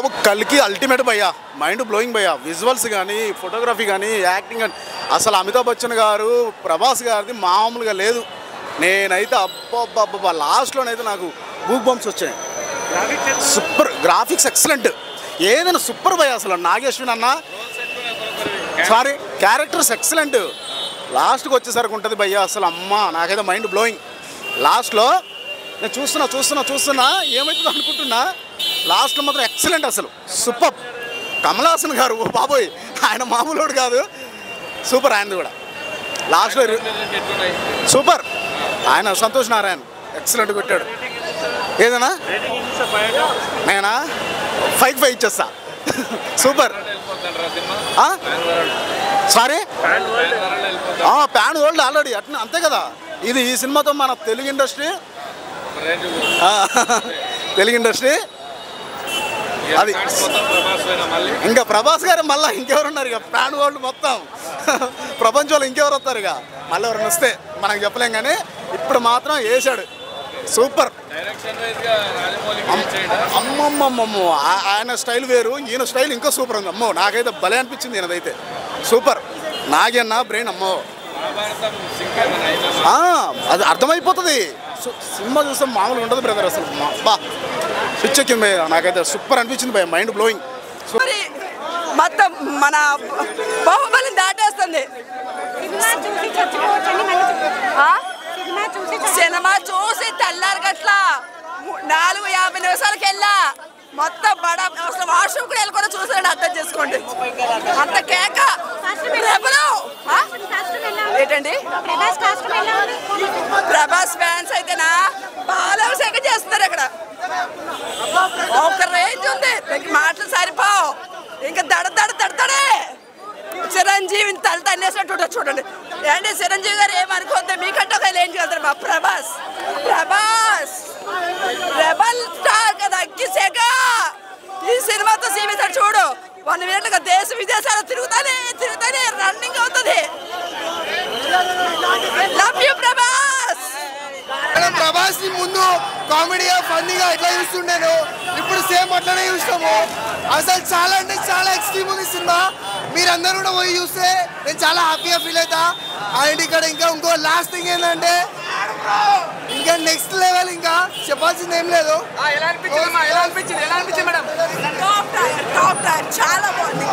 బాబు కల్కి అల్టిమేట్ భయ్యా, mind blowing భయ్యా. విజువల్స్ కానీ, ఫోటోగ్రఫీ కానీ, యాక్టింగ్ కానీ, అసలు అమితాబ్ బచ్చన్ గారు, ప్రభాస్ గారిది మామూలుగా లేదు. నేనైతే అబ్బబ్బబ్బా లాస్ట్లోనైతే నాకు గూస్ బంప్స్ వచ్చాయి. సూపర్ గ్రాఫిక్స్, ఎక్సలెంట్, ఏదైనా సూపర్ భయ్యా. అసలు నాగేశ్వన్ అన్న సారీ క్యారెక్టర్స్ ఎక్సలెంట్. లాస్ట్కి వచ్చేసరికి ఉంటుంది భయ్యా, అసలు అమ్మ నాకైతే మైండ్ బ్లోయింగ్. లాస్ట్లో నేను చూస్తున్నా ఏమవుతుందో అనుకుంటున్నా, లాస్ట్లో మాత్రం ఎక్సలెంట్, అసలు సూపర్. కమల్ హాసన్ గారు ఓ బాబోయ్, ఆయన మామూలుడు కాదు, సూపర్. ఆయనది కూడా లాస్ట్లో సూపర్. ఆయన సంతోష్ నారాయణ్ ఎక్సలెంట్ కొట్టాడు. ఏదైనా నేనా 5/5 ఇచ్చేస్తా. Super. Sorry pan world already అట్లా అంతే కదా. ఇది ఈ సినిమాతో మన తెలుగు ఇండస్ట్రీ అది ఇంకా ప్రభాస్ గారు మళ్ళీ ఇంకెవరున్నారు ఇక, ప్యాన్ వరల్డ్ మొత్తం ప్రపంచంలో ఇంకెవరు వస్తారు ఇక, మళ్ళీ ఎవరైనా వస్తే మనకు చెప్పలేం. కానీ ఇప్పుడు మాత్రం వేసాడు సూపర్. అమ్మమ్మమ్మమ్మో ఆయన స్టైల్ వేరు, ఈయన స్టైల్ ఇంకా సూపర్ ఉంది. అమ్మో నాకైతే భలే అనిపించింది ఈయనదైతే సూపర్. నాగన్న బ్రెయిన్ అమ్మో అది అర్థమైపోతుంది. సినిమా చూస్తే మామూలుగా ఉంటుంది బ్రదర్, అసలు బా పిచ్చెక్కింది భయ్య. నాకైతే సూపర్ అనిపించింది భయ్య, మైండ్ బ్లోయింగ్. మొత్తం మన బాహుబలిని దాటేస్తుంది. సినిమా చూసి తెల్లారు గట్ల 4:50 నిమిషాలకి వెళ్ళా మొత్తం అసలు వాష్రూమ్ కూడా వెళ్ళి కూడా చూసారని అర్థం చేసుకోండి. అంత కేక ఏంటండి. ప్రభాస్ ఫ్యాన్స్ అయితేనా బాలవశంగా చేస్తున్నారు అక్కడ. ఒక రేంజ్ ఉంది, మాటలు సరిపోవు, ఇంకా దడదడే. చిరంజీవిని తల తన్నేసినట్టు చూడండి. ఏంటి చిరంజీవి గారు ఏమనుకోద్దు, మీకంటే ఒక రేంజ్ వెళ్తారు. మా ప్రభాస్ రెబల్ స్టార్ కదా, అగ్గిసేగా. ఈ సినిమాతో సీమితాడు చూడు, 1 ఏళ్ళుగా దేశ విదేశాలు తిరుగుతానే రన్నింగ్ అవుతుంది. Love you Prabhas. ప్రభాస్ ని ముందు కామెడీగా ఫన్నీగా ఎట్లా చూస్తుండేను, ఇప్పుడు సేమ్ అట్లనే చూస్తాము. అసలు చాలా అంటే చాలా ఎక్స్ట్రీమ్ ఉంది సినిమా. మీరందరూ కూడా పోయి చూస్తే నేను చాలా హ్యాపీగా ఫీల్ అవుతా. అండ్ ఇక్కడ ఇంకో లాస్ట్ థింగ్ ఏంటంటే ఇంకా నెక్స్ట్ లెవెల్, ఇంకా చెప్పాల్సింది ఏం లేదు. ఎలా అనిపించింది మేడం? టాప్ టైర్ చాలా బాగుంది.